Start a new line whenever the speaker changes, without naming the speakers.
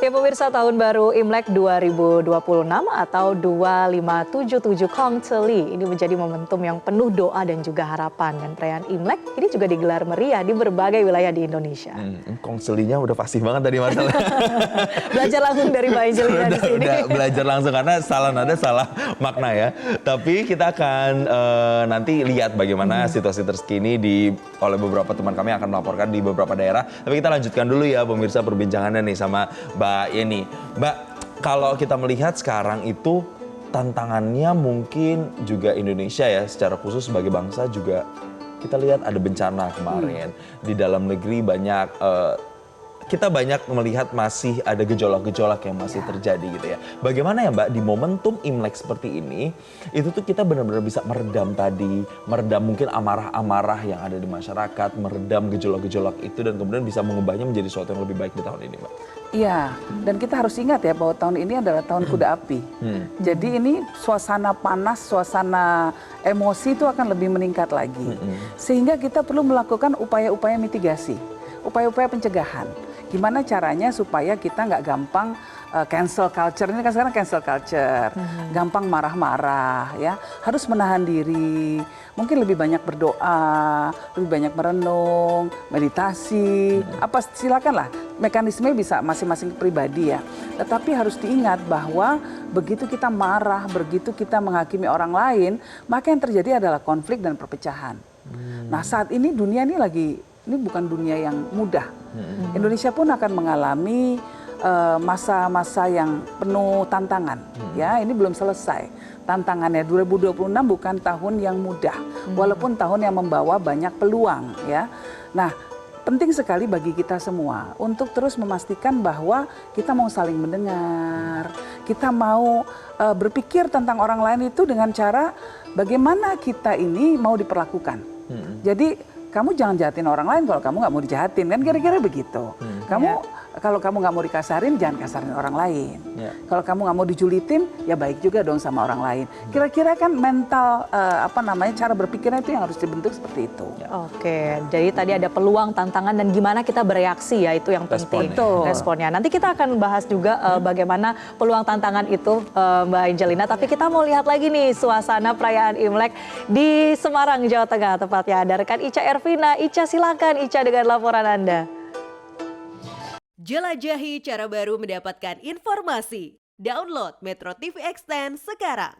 Ya pemirsa, tahun baru Imlek 2026 atau 2577 Kong Teli ini menjadi momentum yang penuh doa dan juga harapan. Dan perayaan Imlek ini juga digelar meriah di berbagai wilayah di Indonesia.
Kong Telinya udah pasti banget tadi Marcel.
Belajar langsung dari Mbak Angelina di sini.
Udah belajar langsung karena salah nada salah makna ya. Tapi kita akan nanti lihat bagaimana situasi terkini oleh beberapa teman kami yang akan melaporkan di beberapa daerah. Tapi kita lanjutkan dulu ya pemirsa perbincangannya nih sama Mbak Yeni. Mbak, kalau kita melihat sekarang itu tantangannya mungkin juga Indonesia ya, secara khusus sebagai bangsa juga kita lihat ada bencana kemarin. Di dalam negeri kita banyak melihat masih ada gejolak-gejolak yang masih terjadi gitu ya. Bagaimana ya Mbak di momentum Imlek seperti ini, itu tuh kita benar-benar bisa meredam mungkin amarah-amarah yang ada di masyarakat, meredam gejolak-gejolak itu dan kemudian bisa mengubahnya menjadi sesuatu yang lebih baik di tahun ini Mbak.
Iya, dan kita harus ingat ya bahwa tahun ini adalah tahun kuda api. Jadi ini suasana panas, suasana emosi itu akan lebih meningkat lagi. Sehingga kita perlu melakukan upaya-upaya mitigasi, upaya-upaya pencegahan. Gimana caranya supaya kita nggak gampang cancel culture, ini kan sekarang cancel culture, gampang marah-marah ya, harus menahan diri, mungkin lebih banyak berdoa, lebih banyak merenung, meditasi, silakanlah, mekanisme bisa masing-masing pribadi ya, tetapi harus diingat bahwa begitu kita marah, begitu kita menghakimi orang lain, maka yang terjadi adalah konflik dan perpecahan. Nah saat ini dunia ini bukan dunia yang mudah, Indonesia pun akan mengalami masa-masa yang penuh tantangan ya, ini belum selesai tantangannya. 2026 bukan tahun yang mudah walaupun tahun yang membawa banyak peluang ya. Nah penting sekali bagi kita semua untuk terus memastikan bahwa kita mau saling mendengar, kita mau berpikir tentang orang lain itu dengan cara bagaimana kita ini mau diperlakukan. Jadi kamu jangan jahatin orang lain kalau kamu nggak mau dijahatin, kan kira-kira begitu. Kalau kamu nggak mau dikasarin, jangan kasarin orang lain. Kalau kamu nggak mau dijulitin, ya baik juga dong sama orang lain. Kira-kira kan mental, cara berpikirnya itu yang harus dibentuk seperti itu.
Oke, jadi tadi ada peluang, tantangan, dan gimana kita bereaksi ya, itu yang penting. Responnya. Nanti kita akan bahas juga bagaimana peluang tantangan itu Mbak Angelina. Tapi kita mau lihat lagi nih suasana perayaan Imlek di Semarang, Jawa Tengah tepatnya. Ada rekan Ica Ervina. Ica, silakan Ica dengan laporan Anda.
Jelajahi cara baru mendapatkan informasi. Download Metro TV Extend sekarang.